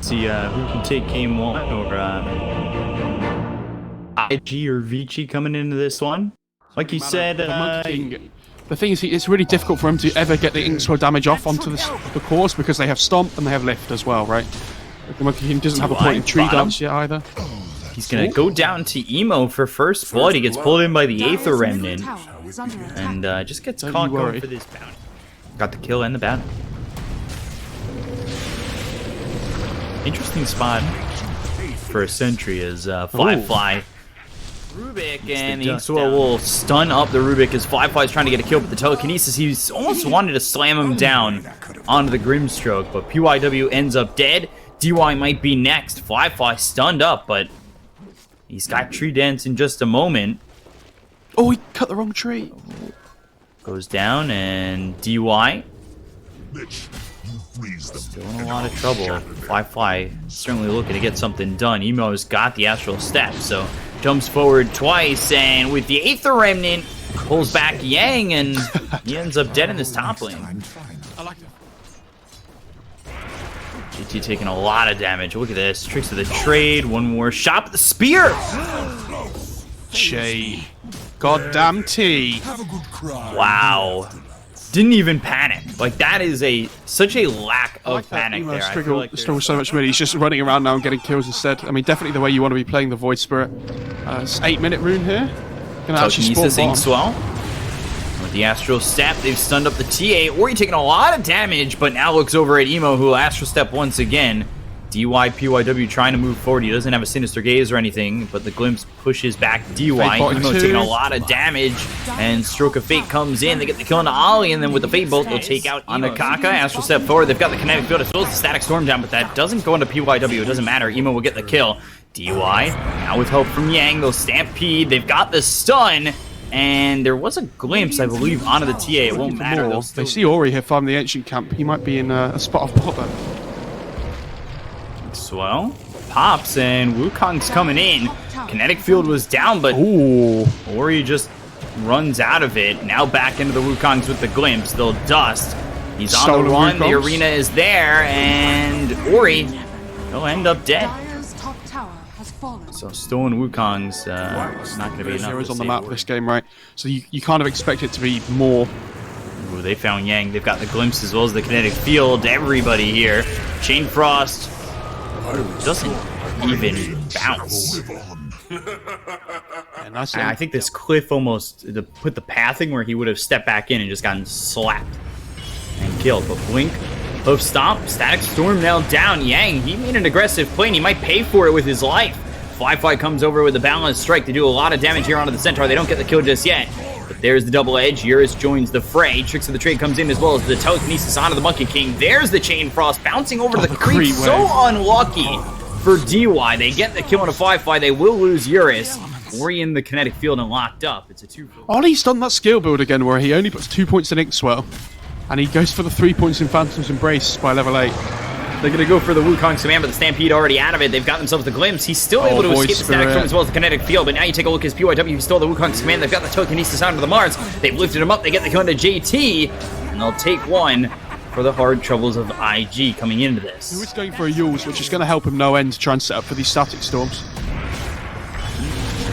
See who can take game one, or IG or Vici coming into this one. Like you said, the thing is, it's really difficult for him to ever get the Inkswell damage off onto the course because they have Stomp and they have Lift as well, right? The Monkey King doesn't have a point in Tree Dance yet either. He's gonna go down to Emo for first blood. He gets pulled in by the Aether Remnant and just gets caught going for this bounty. Got the kill and the bounty. Interesting spot for a sentry is Fly. RUBICK, and Inkswell will stun up the RUBICK as Fly is trying to get a kill, but the telekinesis, he's almost wanted to slam him down onto the Grimstroke, but PYW ends up dead. DY might be next. Fly stunned up, but he's got Tree Dance in just a moment. Oh, he cut the wrong tree. Goes down, and DY still in a lot of trouble. Fly certainly looking to get something done. Emo's got the Astral Step, so jumps forward twice, and with the Aether Remnant, pulls back Yang, and he ends up dead in this top lane. I like it. GT taking a lot of damage. Look at this. Tricks of the trade. One more shot with the spear. Shay. Goddamn T. Wow. Didn't even panic. Like, that is such a lack of panic there. Struggle so much. He's just running around now and getting kills instead. I mean, definitely the way you want to be playing the Void Spirit. It's 8-minute rune here. Gonna actually spawn Inkswell. With the Astral Step, they've stunned up the TA. Ori taking a lot of damage, but now looks over at Emo, who will Astral Step once again. DY, PYW trying to move forward. He doesn't have a Sinister Gaze or anything, but the Glimpse pushes back DY. Emo taking a lot of damage, and Stroke of Fate comes in. They get the kill into Ollie, and then with the Fate Bolt, they'll take out on the Kaka. Astral Step forward. They've got the Kinetic Field as well as the Static Storm down, but that doesn't go into PYW. It doesn't matter. Emo will get the kill. DY, now with help from Yang, they'll Stampede. They've got the stun, and there was a glimpse, I believe, onto the TA. It won't matter. They see Ori here farming the Ancient Camp. He might be in a spot of bot then. Well, pops, and Wukong's coming in. Kinetic Field was down, but Ori just runs out of it. Now back into the Wukongs with the glimpse. They'll dust. He's on the run. The arena is there, and Ori will end up dead. So stolen Wukong's not going to be enough. Heroes on the map this game, right? So you kind of expect it to be more. Ooh, they found Yang. They've got the glimpse as well as the Kinetic Field. Everybody here. Chain Frost doesn't even bounce. And I think this Cliff almost put the pathing where he would have stepped back in and just gotten slapped and killed. But Blink, Hoof Stomp, Static Storm now down. Yang, he made an aggressive play, and he might pay for it with his life. Fly comes over with a balanced strike. They do a lot of damage here onto the Centaur. They don't get the kill just yet. But there's the double edge. Eurus joins the fray. Tricks of the Trade comes in as well as the telekinesis onto the Monkey King. There's the Chain Frost bouncing over to the creep. So unlucky for DY. They get the kill on a Fly. They will lose Eurus. Ori in the kinetic field and locked up. It's a 2. Ollie's done that skill build again where he only puts 2 points in Inkswell. And he goes for the 3 points in Phantom's Embrace by level 8. They're going to go for the Wukong's command, but the Stampede already out of it. They've got themselves the glimpse. He's still able to escape the Static Storm as well as the Kinetic Field, but now you take a look at his PYW. He stole the Wukong's command. They've got the telekinesis onto the Mars. They've lifted him up. They get the kill into JT, and they'll take one for the hard troubles of IG coming into this. He's going for a Yules, which is going to help him no end to try and set up for these Static Storms.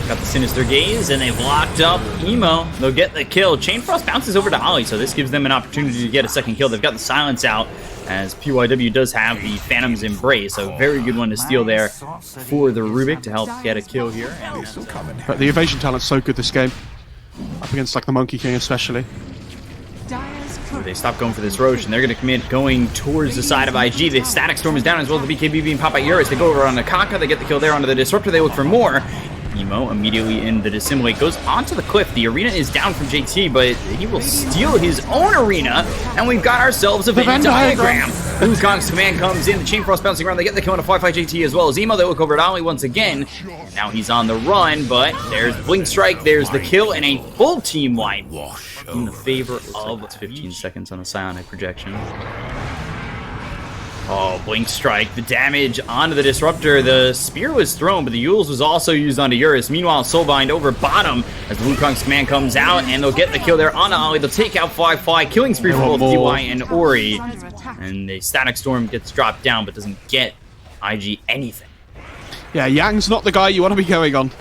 Got the Sinister Gaze, and they've locked up Emo. They'll get the kill. Chain Frost bounces over to Ollie, so this gives them an opportunity to get a second kill. They've got the Silence out, as PYW does have the Phantom's Embrace. A very good one to steal there for the RUBICK to help get a kill here. But the evasion talent's so good this game. Up against like the Monkey King especially. They stop going for this Roche, and they're going to commit going towards the side of IG. The Static Storm is down as well as the BKB being popped by Eurus. They go over on the Kaka. They get the kill there onto the Disruptor. They look for more. Emo immediately in the Dissimulate goes onto the cliff. The arena is down from JT, but he will steal his own arena, and we've got ourselves a Venn diagram. Wukong's command comes in. The Chain Frost bouncing around. They get the kill on a Fly JT as well as Emo. They look over at Ollie once again. Now he's on the run, but there's Blink Strike. There's the kill and a full team wipe in the favor of 15 seconds on a psionic projection. Oh, Blink Strike, the damage onto the Disruptor. The Spear was thrown, but the Yules was also used onto Eurus. Meanwhile, Soulbind over bottom as the Wukong's command comes out, and they'll get the kill there on Ollie. They'll take out Fly, killing spree for both DY and Ori. And the Static Storm gets dropped down, but doesn't get IG anything. Yeah, Yang's not the guy you want to be going on.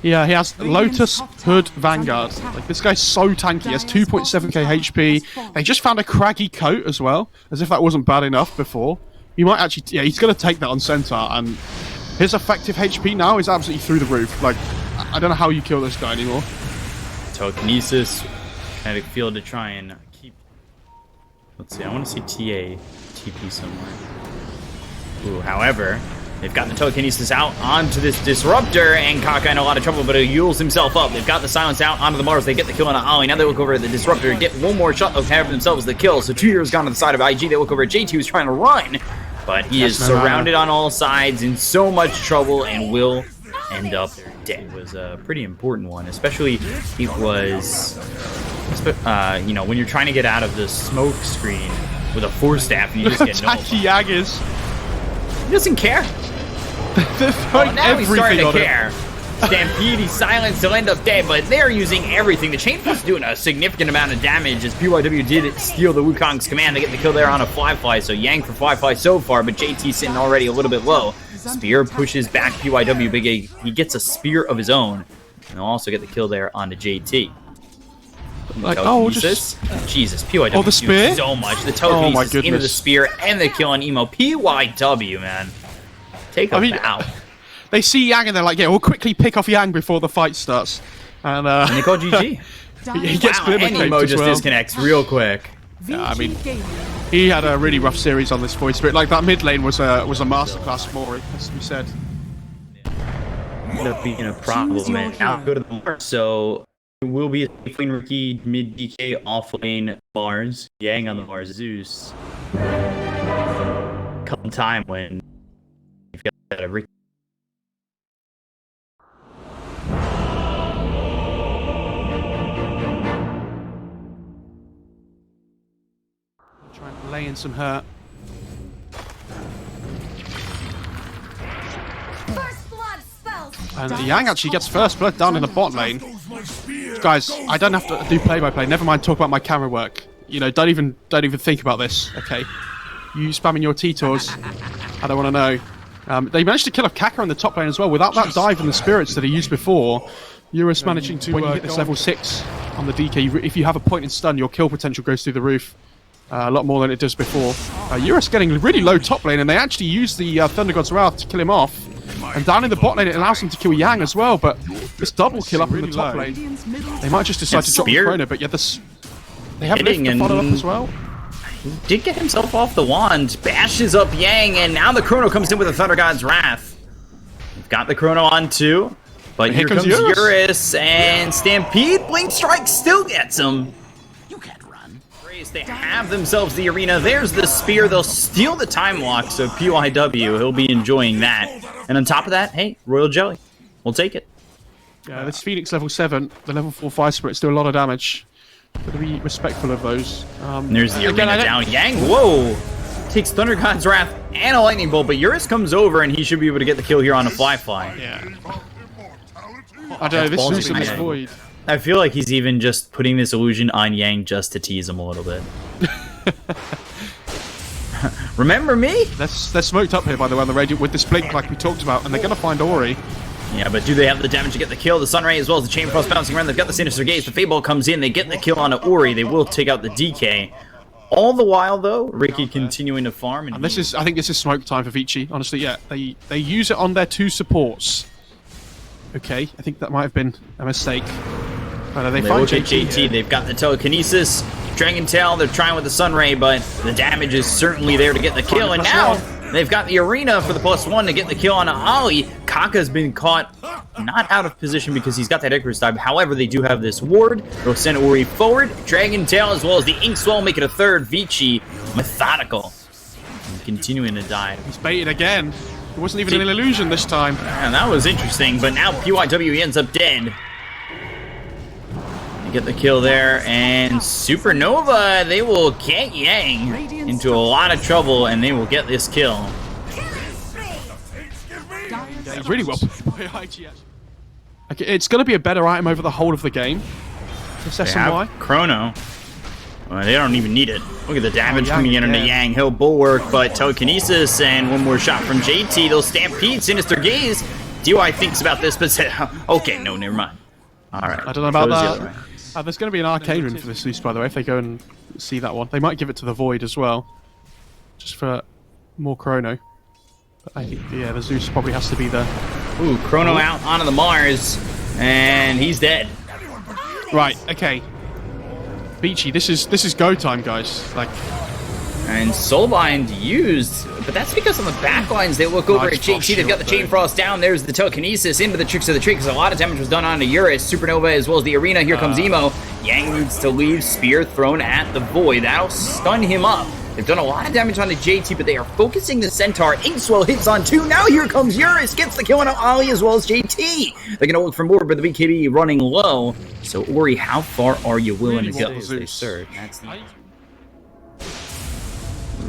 Yeah, he has Lotus, Hood, Vanguard. Like, this guy's so tanky. He has 2.7k HP. They just found a craggy coat as well, as if that wasn't bad enough before. You might actually... Yeah, he's going to take that on Centaur, and his effective HP now is absolutely through the roof. Like, I don't know how you kill this guy anymore. Telekinesis, kinetic field to try and keep... Let's see, I want to see TA TP somewhere. Ooh, however... They've got the Telekinesis out onto this Disruptor, and Kaka in a lot of trouble, but he Yules himself up. They've got the Silence out onto the Mars. They get the kill on Ollie. Now they look over at the Disruptor, get one more shot of have themselves the kill. So 2 years gone to the side of IG. They look over at JT, who's trying to run, but he is surrounded on all sides, in so much trouble, and will end up dead. It was a pretty important one, especially it was, you know, when you're trying to get out of the smoke screen with a Force Staff, and you just get no. Yang is. He doesn't care. Well, now he's starting to care. Stampede, he's silenced, he'll end up dead, but they're using everything. The Chain Force doing a significant amount of damage as PYW did steal the Wukong's command to get the kill there on a Fly. So Yang for Fly so far, but JT sitting already a little bit low. Spear pushes back PYW. Big A, he gets a spear of his own, and they'll also get the kill there onto JT. Like, oh, just... Jesus, PYW oh, the spear? So much. The telekinesis into the spear and the kill on Emo. PYW, man. Take a bow. They see Yang and they're like, yeah, we'll quickly pick off Yang before the fight starts. And they call GG. He gets and Emo just disconnects real quick. Yeah, I mean, he had a really rough series on this Void Spirit. Like, that mid lane was a masterclass for it, as we said. Ended up being a problem, man. Now go to the Mars. So it will be a safe lane Ricky, mid DK, off lane Mars, Yang on the Mars, Zeus. Come time when you've got a Ricky. Trying to lay in some hurt. And Yang actually gets first blood down in the bot lane. Guys, I don't have to do play-by-play. Never mind talk about my camera work. You know, don't even think about this, okay? You spamming your T-Tours. I don't want to know. They managed to kill off Kaka in the top lane as well. Without that dive and the spirits that he used before, Eurus managing to, when you hit this level 6 on the DK, if you have a point in stun, your kill potential goes through the roof. A lot more than it does before. Eurus getting really low top lane, and they actually use the Thunder God's Wrath to kill him off. And down in the bot lane, it allows them to kill Yang as well, but this double kill up in the top lane, they might just decide to drop the Chrono, but yeah, they have lift to follow up as well. He did get himself off the wand, bashes up Yang, and now the Chrono comes in with the Thunder God's Wrath. We've got the Chrono on too, but here comes Eurus, and Stampede, Blink Strike still gets him. They have themselves the arena. There's the spear. They'll steal the time walk, so PYW, he'll be enjoying that. And on top of that, hey, Royal Jelly. We'll take it. Yeah, this Phoenix level 7, the level 4 Fire Spirits do a lot of damage. Gotta be respectful of those. There's the arena down. Yang, whoa! Takes Thunder God's Wrath and a Lightning Bolt, but Eurus comes over and he should be able to get the kill here on a Fly. Yeah. I don't know, this Zeus in this Void. I feel like he's even just putting this illusion on Yang just to tease him a little bit. Remember me? They're smoked up here, by the way, on the radio with this blink like we talked about, and they're going to find Ori. Yeah, but do they have the damage to get the kill? The Sunray as well as the Chain Frost bouncing around. They've got the Sinister Gaze. The Fable comes in. They get the kill on Ori. They will take out the DK. All the while, though, Ricky continuing to farm. And this is, I think this is smoke time for Vici. Honestly, yeah. They use it on their 2 supports. Okay, I think that might have been a mistake. They find JT. They've got the Telekinesis, Dragon Tail. They're trying with the Sunray, but the damage is certainly there to get the kill. And now they've got the arena for the +1 to get the kill on Ollie. Kaka's been caught not out of position because he's got that Icarus dive. However, they do have this ward. They'll send Ori forward. Dragon Tail as well as the Inkswell make it a third. Vici, methodical, and continuing to dive. He's baited again. It wasn't even an illusion this time. And that was interesting, but now PYW ends up dead. They get the kill there, and Supernova, they will get Yang into a lot of trouble, and they will get this kill. Yeah, really well played by IG. Okay, it's going to be a better item over the whole of the game. This They have SMY. Chrono. Well, they don't even need it. Look at the damage coming in into yeah. Yang. He'll bulwark, but telekinesis and one more shot from JT. They'll stampede. Sinister Gaze. DY thinks about this, but said, okay, no, never mind. All right. I don't know about Goes the other that. way. There's going to be an arcade rune for this Zeus, by the way, if they go and see that one. They might give it to the Void as well. Just for more Chrono. But I think, yeah, the Zeus probably has to be the... Ooh, Chrono out onto the Mars, and he's dead. Right, okay. Beachy, this is go time, guys. Like, And Soulbind used, but that's because on the back lines they look over at JT. They've got the Chain Frost down. There's the telekinesis into the Tricks of the Trick because a lot of damage was done onto Eurus, Supernova, as well as the Arena. Here comes Emo. Yang needs to leave. Spear thrown at the Void. That'll stun him up. They've done a lot of damage onto JT, but they are focusing the Centaur. Inkswell hits on 2. Now here comes Eurus. Gets the kill on Ali as well as JT. They're going to look for more, but the BKB running low. So, Ori, how far are you willing to go? As they surge. That's the...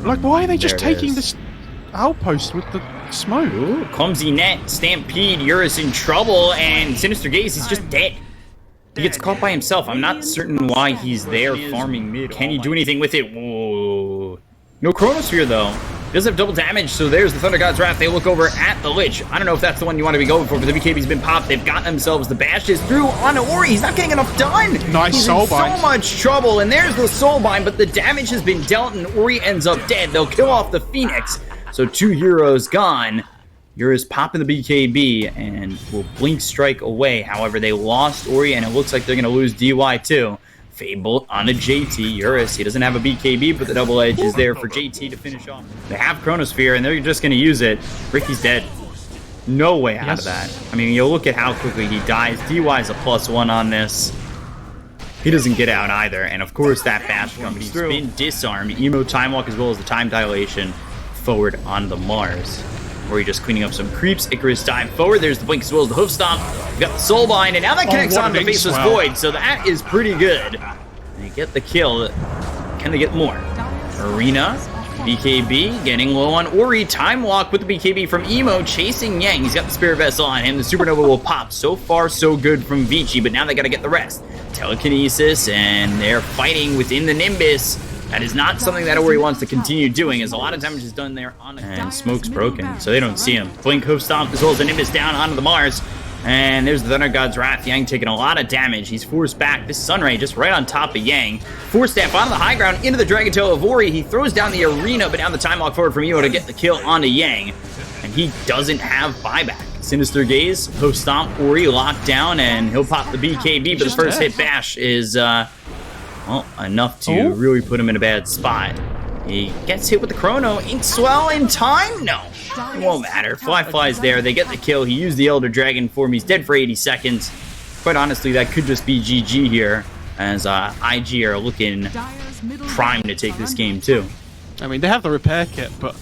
like, why are they just There it taking is. this outpost with the smoke? Ooh, clumsy net, Stampede, Eurus in trouble, and Sinister Gaze, he's just dead. He gets caught by himself. I'm not certain why he's there farming mid. Can he do anything with it? Whoa. No Chronosphere, though. He does have double damage, so there's the Thunder God's Wrath. They look over at the Lich. I don't know if that's the one you want to be going for, but the BKB's been popped. They've got themselves the bashes through onto Ori. He's not getting enough done. Nice He's Soulbind. in so much trouble, and there's the Soulbind, but the damage has been dealt, and Ori ends up dead. They'll kill off the Phoenix, so 2 heroes gone. Eurus popping the BKB and will blink strike away. However, they lost Ori, and it looks like they're going to lose DY too. Fable onto JT. Eurus, he doesn't have a BKB, but the double edge is there for JT to finish off. They have Chronosphere, and they're just going to use it. Ricky's dead. No way out of that. I mean, you look at how quickly he dies. DY is a +1 on this. He doesn't get out either, and of course that bash comes through. He's been disarmed. Emo Time Walk as well as the Time Dilation forward on the Mars. Where you're just cleaning up some creeps. Icarus dive forward. There's the blink as well as the hoof stomp. We've got the Soulbind, and now that connects on the Faceless Void, so that is pretty good. They get the kill. Can they get more? Arena, BKB, getting low on Ori. Time Walk with the BKB from Emo, chasing Yang. He's got the Spirit Vessel on him. The Supernova will pop. So far, so good from Vici, but now they got to get the rest. Telekinesis, and they're fighting within the Nimbus. That is not something that Ori wants to continue doing, as a lot of damage is done there on it. And Smoke's broken, so they don't see him. Blink, Hoof Stomp, as well as the Nimbus down onto the Mars. And there's the Thunder God's Wrath. Yang taking a lot of damage. He's forced back. This Sunray just right on top of Yang. Force Staff onto the high ground, into the Dragon Tail of Ori. He throws down the Arena, but now the Time Walk forward from Emo to get the kill onto Yang. And he doesn't have buyback. Sinister Gaze, Hoof Stomp, Ori locked down, and he'll pop the BKB, but the first hit bash is... well, enough to really put him in a bad spot. He gets hit with the Chrono. Inkswell in time? No. It won't matter. Fly's there. They get the kill. He used the Elder Dragon form. He's dead for 80 seconds. Quite honestly, that could just be GG here, as IG are looking primed to take this game too. I mean, they have the repair kit, but...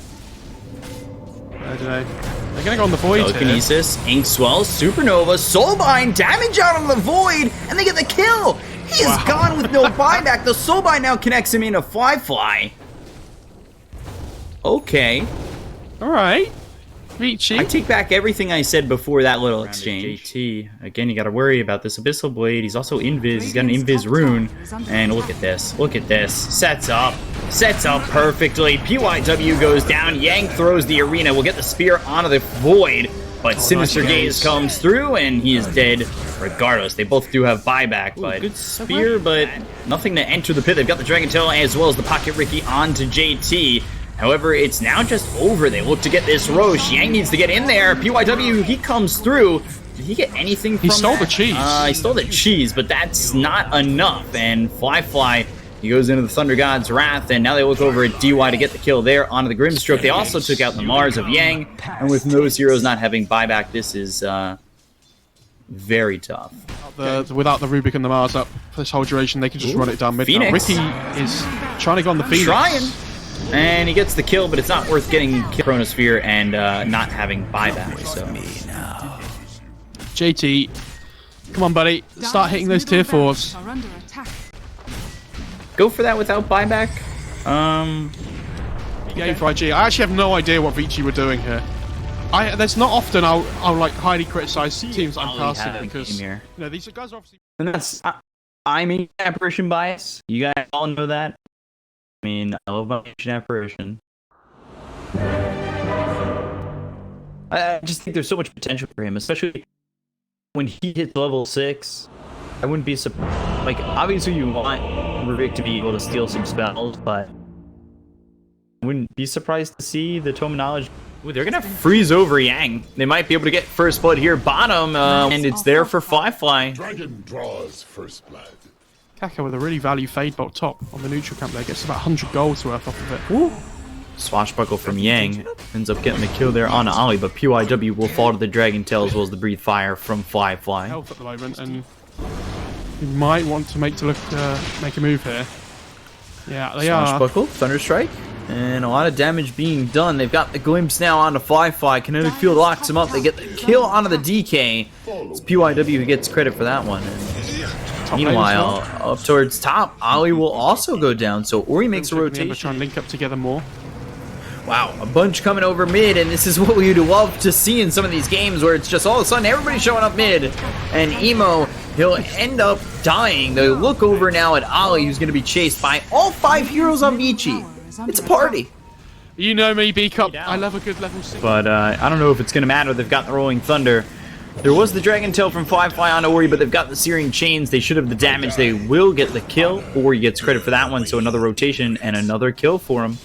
I don't know. They're going to go on the Void here. Telekinesis, Inkswell, Supernova, Soulbind, damage out on the Void, and they get the kill! He is gone with no buyback. The Soulbind now connects him into Fly. Okay. Alright. Vici. I take back everything I said before that little exchange. JT, again, you gotta worry about this Abyssal Blade. He's also Invis. He's got an Invis rune. And look at this. Look at this. Sets up perfectly. PYW goes down. Yang throws the Arena. We'll get the spear onto the Void. But Sinister Gaze comes through, and he is dead regardless. They both do have buyback, but good spear, but nothing to enter the pit. They've got the Dragon Tail as well as the Pocket Ricky onto JT. However, it's now just over. They look to get this Roche. Yang needs to get in there. PYW, he comes through. Did he get anything from He stole that? the cheese. He stole the cheese, but that's not enough. And Fly, he goes into the Thunder God's Wrath, and now they look over at DY to get the kill there onto the Grimstroke. They also took out the Mars of Yang, and with those heroes not having buyback, this is very tough. Without the Rubik and the Mars up for this whole duration, they can just run it down mid. Phoenix. Ricky is trying to go on the Phoenix. Trying. And he gets the kill, but it's not worth getting Chronosphere and not having buyback. So JT Come on, buddy. Start hitting those tier 4s. Go for that without buyback. Yeah, for IG. I actually have no idea what Vici were doing here. There's not often I'll like highly criticize teams I'm casting because you know these guys are obviously. And that's I mean apparition bias. You guys all know that. I mean, I love my apparition. I just think there's so much potential for him, especially when he hits level 6. I wouldn't be surprised. Like, obviously, you want RUBICK to be able to steal some spells, but I wouldn't be surprised to see the Tome of Knowledge. Ooh, they're gonna freeze over Yang. They might be able to get first blood here, bottom, and it's there for Firefly. Dragon draws first blood. Kaka with a really value fade bolt top on the neutral camp there. Gets about 100 golds worth off of it. Ooh. Swashbuckle from Yang ends up getting the kill there on Ollie, but PYW will fall to the Dragon Tail as well as the Breathe Fire from Firefly. Health at the moment, and you might want to make a move here. Yeah, they are. Swashbuckle, Thunderstrike, and a lot of damage being done. They've got the glimpse now onto Firefly. Kinetic Field locks him up. They get the kill onto the DK. It's PYW who gets credit for that one. And meanwhile, up towards top, Ollie will also go down. So Ori makes a rotation. Try and link up together more. Wow, a bunch coming over mid, and this is what we'd love to see in some of these games where it's just all of a sudden everybody's showing up mid, and Emo, he'll end up dying. They look over now at Ollie, who's going to be chased by all 5 heroes on Vici. It's a party. You know me, B-Cup. I love a good level 6. But I don't know if it's going to matter. They've got the Rolling Thunder. There was the Dragon Tail from Firefly on Ori, but they've got the Searing Chains. They should have the damage. They will get the kill. Ori gets credit for that one, so another rotation and another kill for him.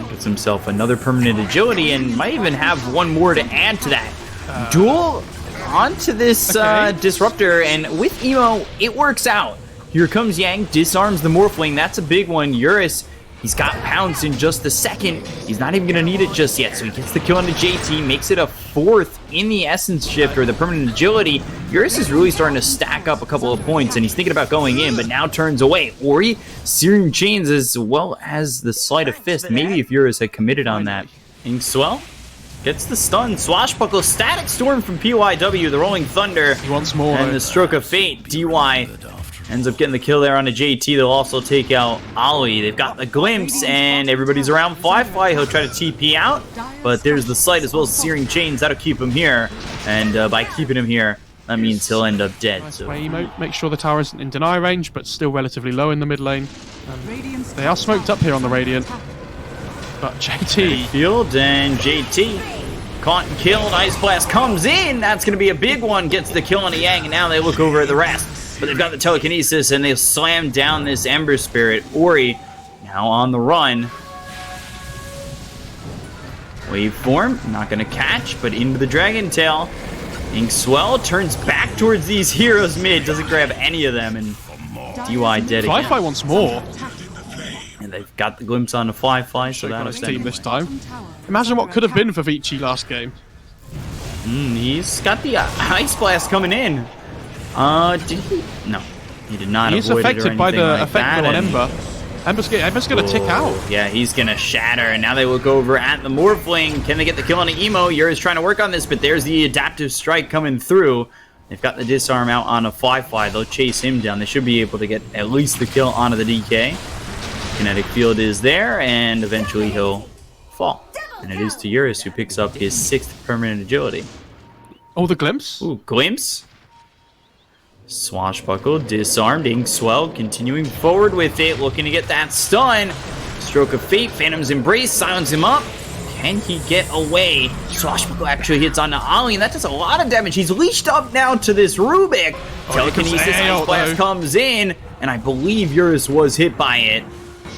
Gets himself another permanent agility and might even have one more to add to that. Duel onto this disruptor, and with Emo, it works out. Here comes Yang, disarms the Morphling. That's a big one. Eurus, he's got Pounce in just a second. He's not even going to need it just yet, so he gets the kill on the JT, makes it a 4th in the Essence Shift, or the permanent agility. Eurus is really starting to stack up a couple of points, and he's thinking about going in, but now turns away. Ori, Searing Chains, as well as the Sleight of Fist. Maybe if Eurus had committed on that. Inkswell gets the stun. Swashbuckle, Static Storm from PYW, the Rolling Thunder. He wants more. And the Stroke of Fate. DY ends up getting the kill there on a JT. They'll also take out Ollie. They've got the Glimpse, and everybody's around Firefly. He'll try to TP out, but there's the Sleight as well as Searing Chains. That'll keep him here, and by keeping him here, that means he'll end up dead. Nice way, Emo. Make sure the tower isn't in deny range, but still relatively low in the mid lane. They are smoked up here on the Radiant, but JT. Field and JT caught and killed. Ice Blast comes in. That's going to be a big one. Gets the kill on a Yang, and now they look over at the rest. But they've got the telekinesis, and they've slammed down this Ember Spirit. Ori now on the run. Waveform, not going to catch, but into the Dragon Tail. Inkswell turns back towards these heroes mid, doesn't grab any of them, and DY dead again. Firefly wants more. And they've got the glimpse on the Firefly, so Got that'll his team this time. Imagine what could have been for Vici last game. He's got the Ice Blast coming in. Did he? No, he did not. He's avoid it or affected by the anything like effect that, on and- Ember. Ember's gonna tick out. Yeah, he's gonna shatter, and now they look over at the Morphling. Can they get the kill on the Emo? Yura's trying to work on this, but there's the adaptive strike coming through. They've got the disarm out on a Firefly. They'll chase him down. They should be able to get at least the kill onto the DK. Kinetic Field is there, and eventually he'll fall. And it is to Eurus, who picks up his 6th permanent agility. Oh, the glimpse. Ooh, Glimpse. Swashbuckle, disarmed, Inkswell, continuing forward with it, looking to get that stun. Stroke of Fate, Phantom's Embrace, silence him up. Can he get away? Swashbuckle actually hits onto Ollie, and that does a lot of damage. He's leashed up now to this Rubik. Telekinesis Ice Blast comes in, and I believe Eurus was hit by it.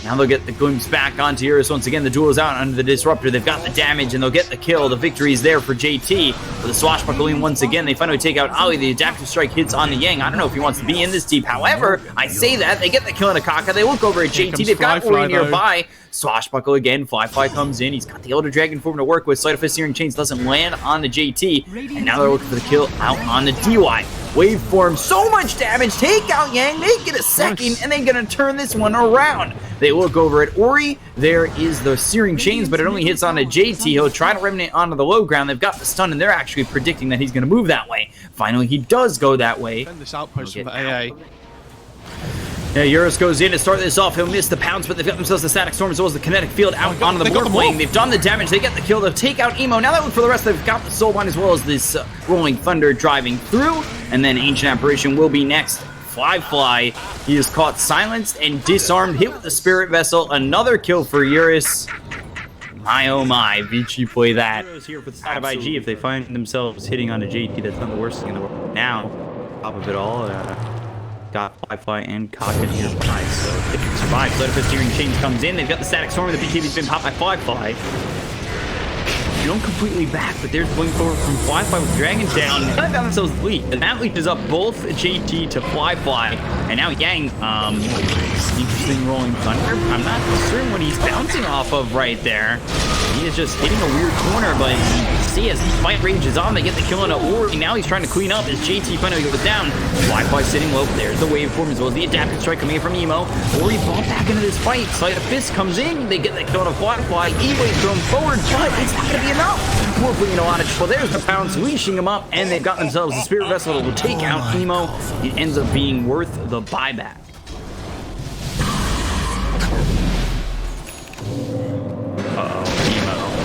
Now they'll get the glimpse back onto Eurus once again. The duel is out under the disruptor. They've got the damage, and they'll get the kill. The victory is there for JT. With the swashbuckling once again, they finally take out Ollie. The adaptive strike hits on the Yang. I don't know if he wants to be in this deep. However, I say that. They get the kill on Akaka. They look over at JT. They've got Ori nearby. Swashbuckle again. Firefly comes in. He's got the Elder Dragon form to work with. Sleight of Fist, Searing Chains doesn't land on the JT. And now they're looking for the kill out on the DY. Waveform, so much damage. Take out Yang. They get a second, and they're going to turn this one around. They look over at Ori. There is the Searing Chains, but it only hits onto JT. He'll try to remnant onto the low ground. They've got the stun, and they're actually predicting that he's going to move that way. Finally, he does go that way. Send this outpost from the AA. Yeah, Eurus goes in to start this off. He'll miss the pounce, but they've got themselves the Static Storm as well as the Kinetic Field out onto the Morphling. They've done the damage. They get the kill. They'll take out Emo. Now they look for the rest. They've got the Soulbind as well as this Rolling Thunder driving through. And then Ancient Apparition will be next. Fly. He is caught silenced and disarmed. Hit with the Spirit Vessel. Another kill for Eurus. My oh my, Vici play that. Here for the side of IG. If they find themselves hitting on a JT, that's not the worst thing in the world. Now, top of it all, got Fly and Kaka here. Nice, so they can survive. So if Searing Chains comes in, they've got the Static Storm. The BKB's been popped by Fly. You don't completely back, but there's going forward from Fly with Dragon down. They got themselves the lead. And that leaches up both JT to Fly. And now Yang, interesting Rolling Thunder. I'm not certain what he's bouncing off of right there. He is just hitting a weird corner, but you can see as the fight rages on, they get the kill on Ori. Now he's trying to clean up as JT finally goes down. Fly sitting low. There's the waveform as well as the adaptive strike coming in from Emo. Ori fall back into this fight. Sleight of Fist comes in. They get the kill on Fly. E-Wave thrown forward, but it's not going to be enough. Morphling in a lot of trouble. There's the pounce, leashing him up, and they've got themselves a Spirit Vessel that will take out Emo. It ends up being worth the buyback.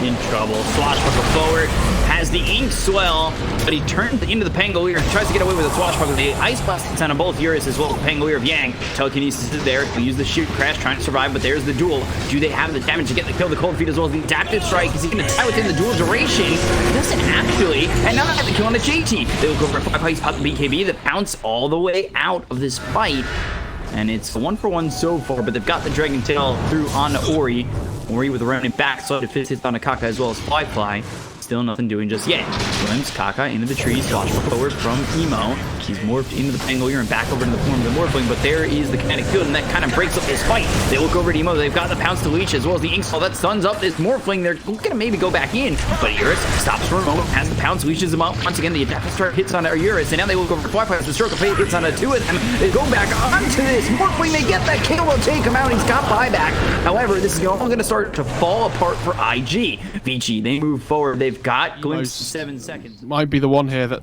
In trouble. Swashbuckle forward, has the Ink Swell, but he turns into the Pangolier and tries to get away with a Swashbuckle. The Ice Blast hits on both Eurus as well as the Pangolier of Yang. Telekinesis is there. He'll use the Shoot Crash, trying to survive, but there's the duel. Do they have the damage to get the kill? The Cold Feet as well as the Adaptive Strike. Is he going to tie within the dual duration? He doesn't actually. And now they have the kill on the JT. They will go for a 5 he's popped the BKB. The pounce all the way out of this fight. And it's a 1-for-1 so far, but they've got the Dragon Tail through on Ori. Ori with a remnant back, so the fist hits on Kaka as well as Fly. Still nothing doing just yet. Glimpse Kaka into the trees, Swashbuckle forward from Emo. He's morphed into the Pangolier and back over into the form of the Morphling, but there is the Kinetic Field, and that kind of breaks up this fight. They look over at Emo. They've got the Pounce to leash as well as the Ink Swell that stuns up this Morphling. They're looking to maybe go back in, but Eurus stops for a moment, has the Pounce, leashes him up. Once again, the Adaptive Strike hits on Eurus, and now they look over Fly. The Stroke of Fate hits on two of them. They go back onto this Morphling. They get that kill. Will take him out. He's got buyback. However, this is all going to start to fall apart for IG. Vici, they move forward. They've got Glimpse 7 seconds. Might be the one here that...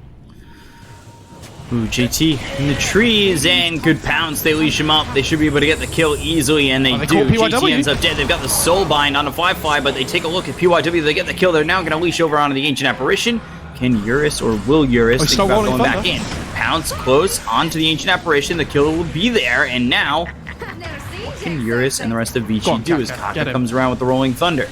Ooh, JT in the trees, and good pounce. They leash him up. They should be able to get the kill easily, and they do. JT ends up dead. They've got the Soulbind on the Fly, but they take a look at PYW. They get the kill. They're now going to leash over onto the Ancient Apparition. Can Eurus or will Eurus think about going back in? Pounce close onto the Ancient Apparition. The kill will be there, and now what can Eurus and the rest of Vici do as Kaka comes around with the Rolling Thunder?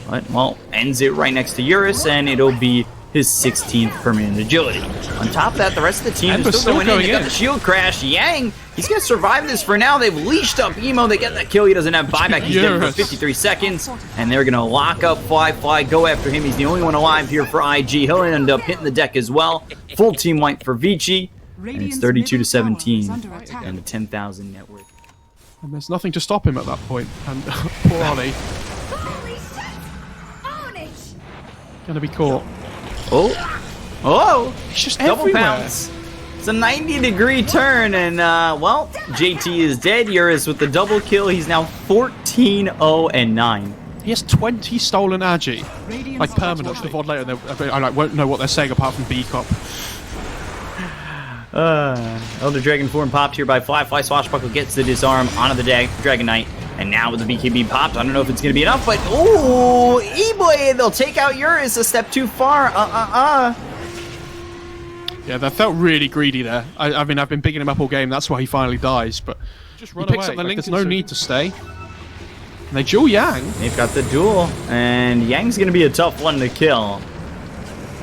But, well, ends it right next to Eurus, and it'll be his 16th permanent agility. On top of that, the rest of the team is still going in. They got the shield crash. Yang, he's going to survive this for now. They've leashed up Emo. They get that kill. He doesn't have buyback. He's dead for 53 seconds. And they're going to lock up Fly, go after him. He's the only one alive here for IG. He'll end up hitting the deck as well. Full team wipe for Vici. And it's 32-17 and the 10,000 net worth. And there's nothing to stop him at that point. And poor Ollie. Gonna be caught. Oh! He's just double everywhere. Pounce. It's a 90-degree turn, and well, JT is dead. Eurus with the double kill. He's now 14-0-9. He has 20 stolen agi. Like permanent. The VOD later, I won't know what they're saying apart from B-Cop. Elder Dragon form popped here by Fly. Swashbuckle gets the disarm onto the Dragon Knight. And now with the BKB popped, I don't know if it's going to be enough, but ooh, E-Blade, they'll take out Eurus a step too far. Yeah, that felt really greedy there. I mean, I've been bigging him up all game. That's why he finally dies, but he picks up the link. There's no need to stay. And they duel Yang. They've got the duel, and Yang's going to be a tough one to kill.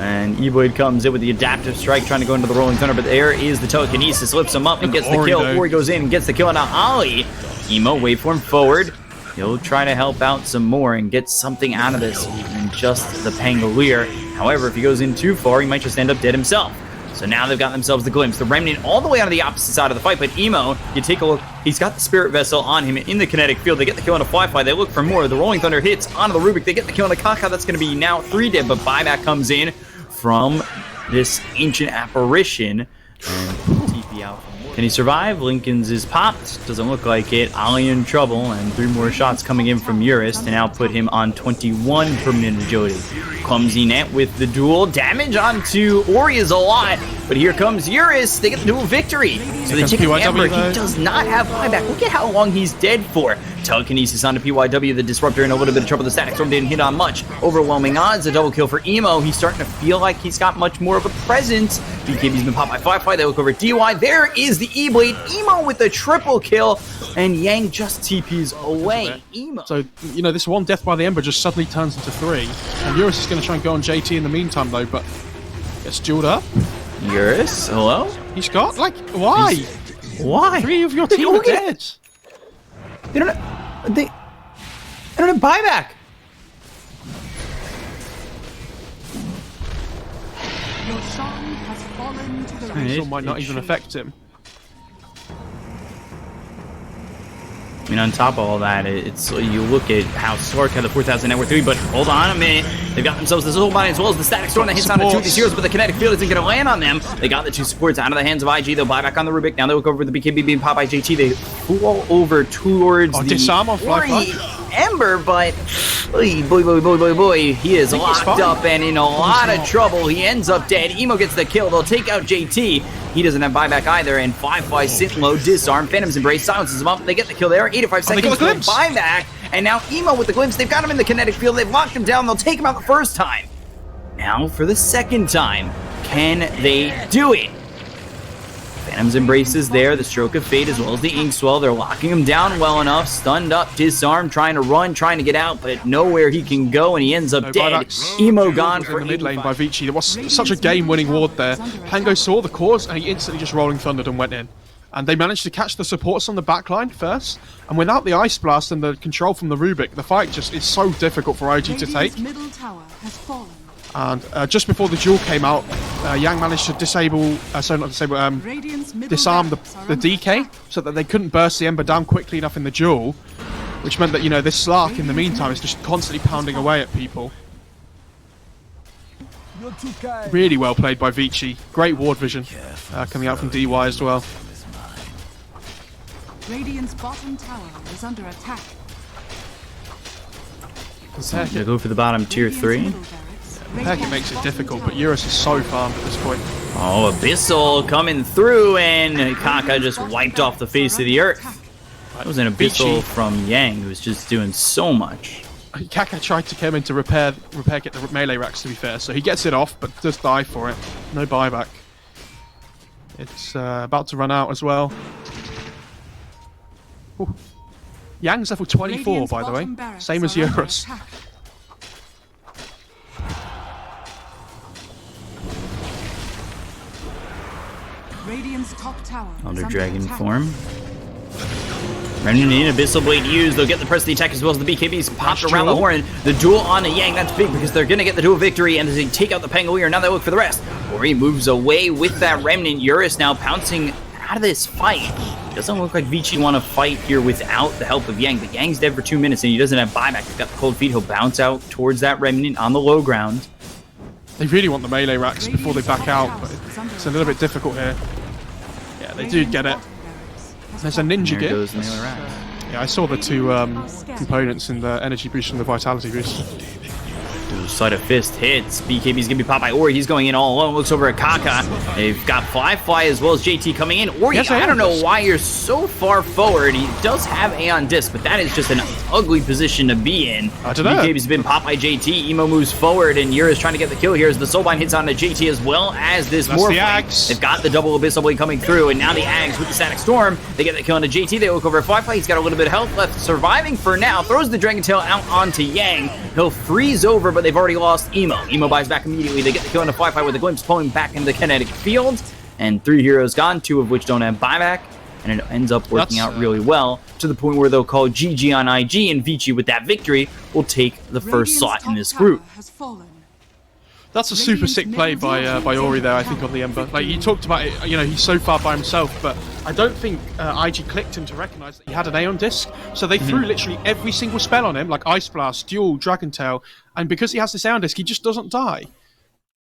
And E-Blade comes in with the adaptive strike, trying to go into the Rolling Thunder, but there is the telekinesis, lifts him up and gets the kill. Ori goes in and gets the kill. Now Ollie, Emo, waveform forward. He'll try to help out some more and get something out of this than just the Pangolier. However, if he goes in too far, he might just end up dead himself. So now they've got themselves the Glimpse. The Remnant all the way on the opposite side of the fight, but Emo, you take a look, he's got the Spirit Vessel on him in the Kinetic Field. They get the kill on a Fly. They look for more. The Rolling Thunder hits onto the Rubik. They get the kill on a Kaka. That's going to be now 3 dead, but buyback comes in from this Ancient Apparition. TP out. Can he survive? Lincoln's is popped. Doesn't look like it. Ollie in trouble, and 3 more shots coming in from Eurus to now put him on 21 permanent agility. Clumsy net with the duel. Damage onto Ori is a lot, but here comes Eurus. They get the duel victory. So they take Ember. He does not have buyback. Look at how long he's dead for. Telekinesis onto PYW, the Disruptor in a little bit of trouble. The Static Storm didn't hit on much. Overwhelming odds, a double kill for Emo. He's starting to feel like he's got much more of a presence. BKB's been popped by Firefly. They look over at DY. There is the E-Blade. Emo with the triple kill, and Yang just TPs away. Emo. So, you know, this one death by the Ember just suddenly turns into 3. And Eurus is going to try and go on JT in the meantime, though, but gets dueled up. Eurus, hello? He's got, like, why? Why? 3 of your team are dead. They don't have buyback. Your son has fallen to the This might not even affect him. I mean, on top of all that, it's you look at how Slark had the 4,000 network 3, but hold on a minute. They've got themselves this whole body as well as the Static Storm that hits onto 2 of these heroes, but the kinetic field isn't going to land on them. They got the 2 supports out of the hands of IG. They'll buy back on the Rubik. Now they look over the BKB being popped by JT. They fall over towards the disarm on Fly. Ember, but boy, he is locked up and in a lot of trouble. He ends up dead. Emo gets the kill. They'll take out JT. He doesn't have buyback either, and Firefly sit low, disarm, Phantom's Embrace, silences him up. They get the kill there. 85 seconds for buyback, and now Emo with the glimpse. They've got him in the kinetic field. They've locked him down. They'll take him out the first time. Now for the second time, can they do it? Phantom's Embrace is there, the Stroke of Fate as well as the Inkswell. They're locking him down well enough, stunned up, disarmed, trying to run, trying to get out, but nowhere he can go, and he ends up dead. Emo gone for the mid lane by Vici. There was such a game-winning ward there. Pango saw the cause, and he instantly just rolling thundered and went in. And they managed to catch the supports on the backline first, and without the Ice Blast and the control from the Rubik, the fight just is so difficult for IG to take. Middle tower has fallen. And just before the duel came out, Yang managed to disarm the DK so that they couldn't burst the Ember down quickly enough in the duel, which meant that, you know, this Slark in the meantime is just constantly pounding away at people. Really well played by Vici. Great ward vision coming out from DY as well. Radiant's bottom tower is under attack. They go for the bottom tier 3. Heck, it makes it difficult, but Eurus is so farmed at this point. Oh, Abyssal coming through, and Kaka just wiped off the face of the earth. That was an Abyssal from Yang, who was just doing so much. Kaka tried to come in to get the melee racks, to be fair, so he gets it off, but does die for it. No buyback. It's about to run out as well. Ooh. Yang's level 24, by the way. Same as Eurus. Radiant's top tower Elder Dragon form. Remnant and Abyssal Blade used. They'll get the press of the attack as well as the BKBs popped around the horn. The duel on a Yang, that's big because they're going to get the duel victory, and as they take out the Pangolier, now they look for the rest. Ori moves away with that Remnant. Eurus now pouncing out of this fight. Doesn't look like Vici want to fight here without the help of Yang, but Yang's dead for 2 minutes and he doesn't have buyback. He's got the cold feet. He'll bounce out towards that Remnant on the low ground. They really want the melee racks before they back out, but it's a little bit difficult here. Yeah, they do get it. There's a ninja gear. Yeah, I saw the 2 components in the energy boost and the vitality boost. Sleight of Fist hits. BKB's gonna be popped by Ori. He's going in all alone. Looks over at Kaka. They've got Fly as well as JT coming in. Ori, I don't know why you're so far forward. He does have Aeon Disc, but that is just an ugly position to be in. I don't know. BKB's been popped by JT. Emo moves forward, and Yura's trying to get the kill here as the Soulbind hits onto JT as well as this Morphling. They've got the double Abyssal Blade coming through, and now the Ags with the Static Storm. They get the kill onto JT. They look over at Fly. He's got a little bit of health left, surviving for now. Throws the Dragon Tail out onto Yang. He'll freeze over, but they've already lost Emo. Emo buys back immediately. They get the kill on the Fly with a glimpse, pulling back into the kinetic field. And 3 heroes gone, 2 of which don't have buyback. And it ends up working out really well, to the point where they'll call GG on IG, and Vici with that victory will take the first slot in this group. That's a super sick play by Ori there, I think, on the Ember. Like, he talked about it, you know, he's so far by himself, but I don't think IG clicked him to recognize that he had an Aeon Disc. So they threw literally every single spell on him, like Ice Blast, Duel, Dragon Tail, and because he has this Aeon Disc, he just doesn't die.